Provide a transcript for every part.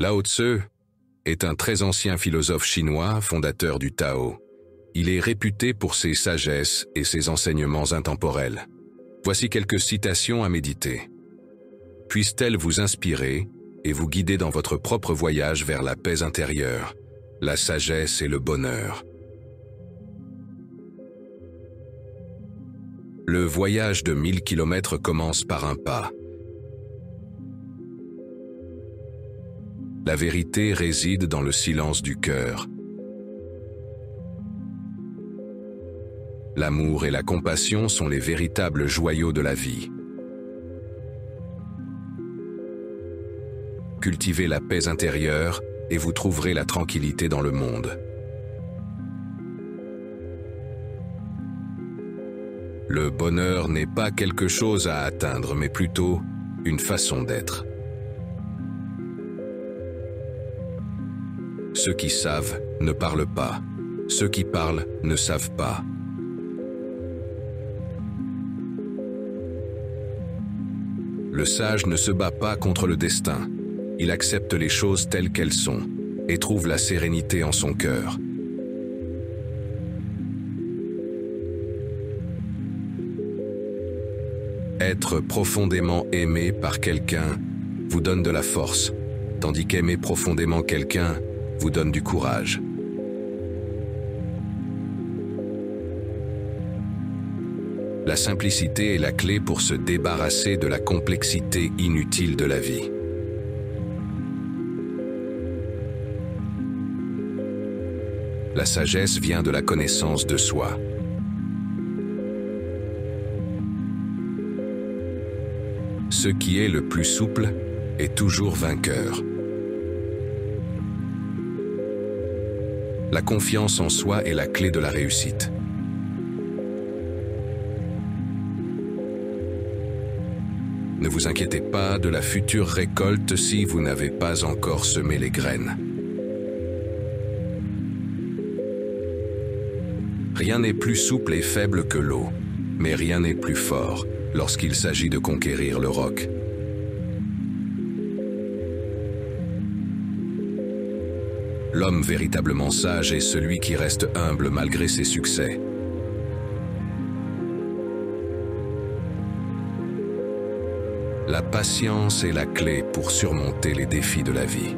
Lao Tzu est un très ancien philosophe chinois, fondateur du Tao. Il est réputé pour ses sagesses et ses enseignements intemporels. Voici quelques citations à méditer. Puissent-elles vous inspirer et vous guider dans votre propre voyage vers la paix intérieure, la sagesse et le bonheur. Le voyage de 1000 km commence par un pas. La vérité réside dans le silence du cœur. L'amour et la compassion sont les véritables joyaux de la vie. Cultivez la paix intérieure et vous trouverez la tranquillité dans le monde. Le bonheur n'est pas quelque chose à atteindre, mais plutôt une façon d'être. Ceux qui savent ne parlent pas. Ceux qui parlent ne savent pas. Le sage ne se bat pas contre le destin. Il accepte les choses telles qu'elles sont et trouve la sérénité en son cœur. Être profondément aimé par quelqu'un vous donne de la force, tandis qu'aimer profondément quelqu'un vous donne du courage. La simplicité est la clé pour se débarrasser de la complexité inutile de la vie. La sagesse vient de la connaissance de soi. Ce qui est le plus souple est toujours vainqueur. La confiance en soi est la clé de la réussite. Ne vous inquiétez pas de la future récolte si vous n'avez pas encore semé les graines. Rien n'est plus souple et faible que l'eau, mais rien n'est plus fort lorsqu'il s'agit de conquérir le roc. L'homme véritablement sage est celui qui reste humble malgré ses succès. La patience est la clé pour surmonter les défis de la vie.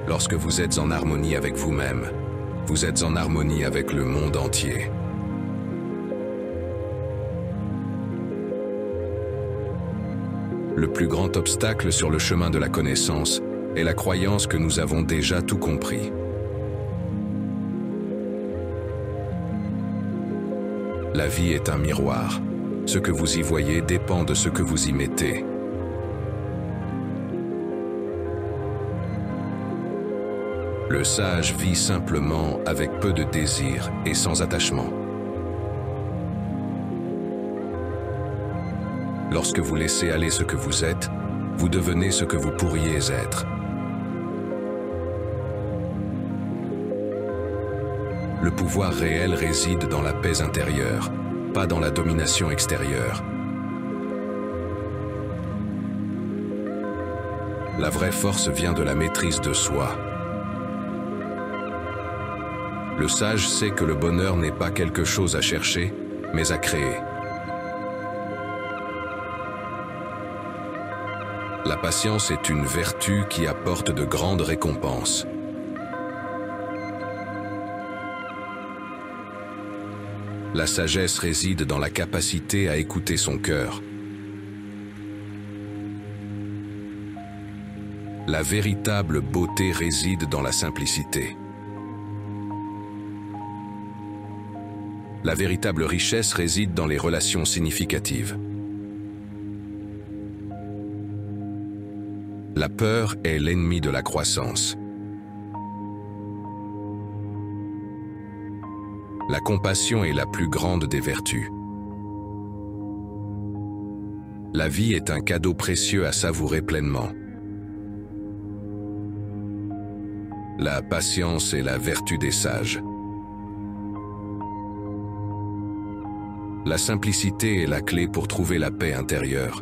Lorsque vous êtes en harmonie avec vous-même, vous êtes en harmonie avec le monde entier. Le plus grand obstacle sur le chemin de la connaissance est la croyance que nous avons déjà tout compris. La vie est un miroir. Ce que vous y voyez dépend de ce que vous y mettez. Le sage vit simplement avec peu de désir et sans attachement. Lorsque vous laissez aller ce que vous êtes, vous devenez ce que vous pourriez être. Le pouvoir réel réside dans la paix intérieure, pas dans la domination extérieure. La vraie force vient de la maîtrise de soi. Le sage sait que le bonheur n'est pas quelque chose à chercher, mais à créer. La patience est une vertu qui apporte de grandes récompenses. La sagesse réside dans la capacité à écouter son cœur. La véritable beauté réside dans la simplicité. La véritable richesse réside dans les relations significatives. La peur est l'ennemi de la croissance. La compassion est la plus grande des vertus. La vie est un cadeau précieux à savourer pleinement. La patience est la vertu des sages. La simplicité est la clé pour trouver la paix intérieure.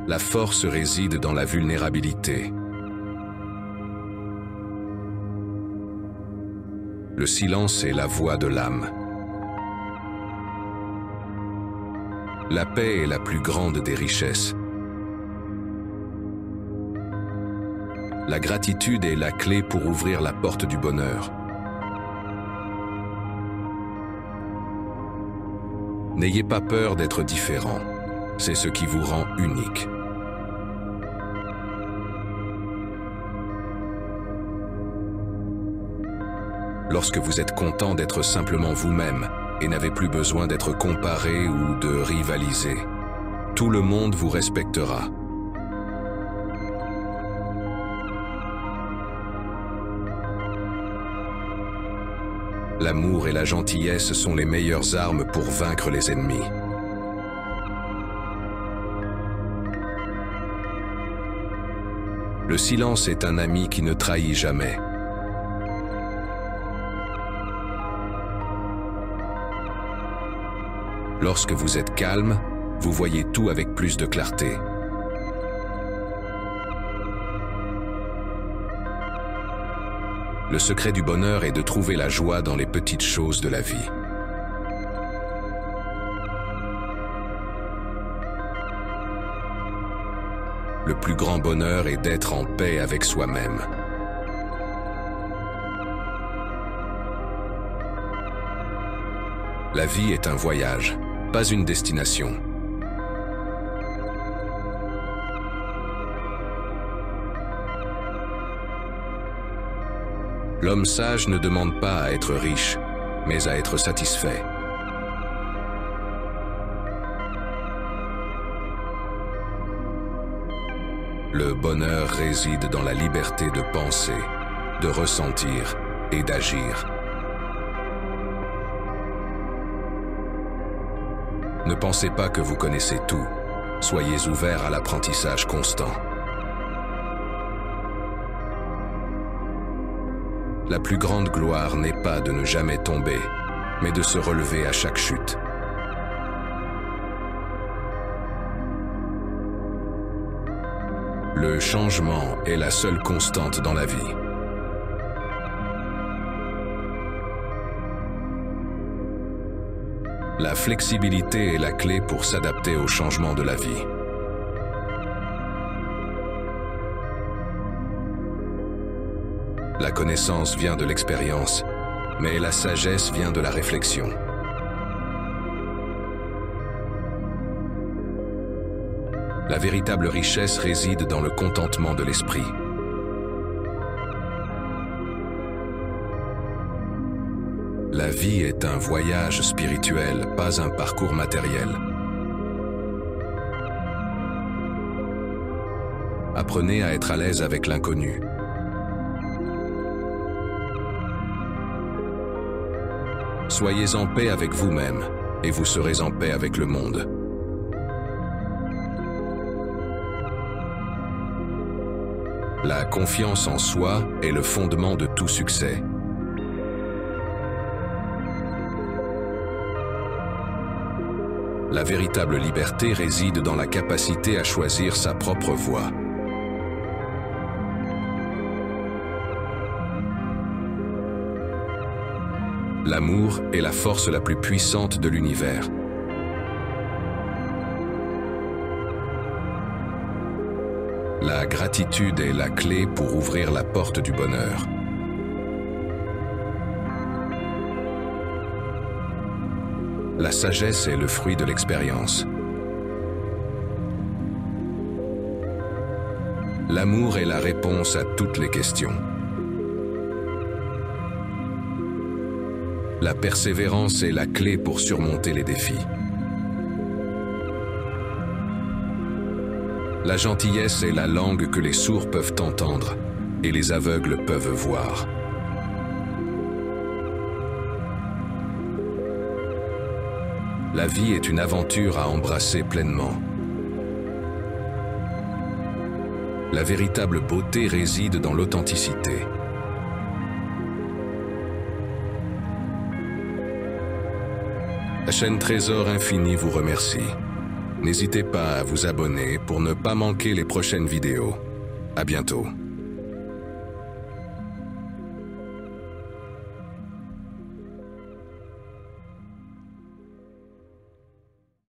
La force réside dans la vulnérabilité. Le silence est la voix de l'âme. La paix est la plus grande des richesses. La gratitude est la clé pour ouvrir la porte du bonheur. N'ayez pas peur d'être différent. C'est ce qui vous rend unique. Lorsque vous êtes content d'être simplement vous-même et n'avez plus besoin d'être comparé ou de rivaliser, tout le monde vous respectera. L'amour et la gentillesse sont les meilleures armes pour vaincre les ennemis. Le silence est un ami qui ne trahit jamais. Lorsque vous êtes calme, vous voyez tout avec plus de clarté. Le secret du bonheur est de trouver la joie dans les petites choses de la vie. Le plus grand bonheur est d'être en paix avec soi-même. La vie est un voyage, pas une destination. L'homme sage ne demande pas à être riche, mais à être satisfait. Le bonheur réside dans la liberté de penser, de ressentir et d'agir. Ne pensez pas que vous connaissez tout. Soyez ouverts à l'apprentissage constant. La plus grande gloire n'est pas de ne jamais tomber, mais de se relever à chaque chute. Le changement est la seule constante dans la vie. La flexibilité est la clé pour s'adapter aux changements de la vie. La connaissance vient de l'expérience, mais la sagesse vient de la réflexion. La véritable richesse réside dans le contentement de l'esprit. La vie est un voyage spirituel, pas un parcours matériel. Apprenez à être à l'aise avec l'inconnu. Soyez en paix avec vous-même et vous serez en paix avec le monde. La confiance en soi est le fondement de tout succès. La véritable liberté réside dans la capacité à choisir sa propre voie. L'amour est la force la plus puissante de l'univers. La gratitude est la clé pour ouvrir la porte du bonheur. La sagesse est le fruit de l'expérience. L'amour est la réponse à toutes les questions. La persévérance est la clé pour surmonter les défis. La gentillesse est la langue que les sourds peuvent entendre et les aveugles peuvent voir. La vie est une aventure à embrasser pleinement. La véritable beauté réside dans l'authenticité. La chaîne Trésor Infini vous remercie. N'hésitez pas à vous abonner pour ne pas manquer les prochaines vidéos. À bientôt.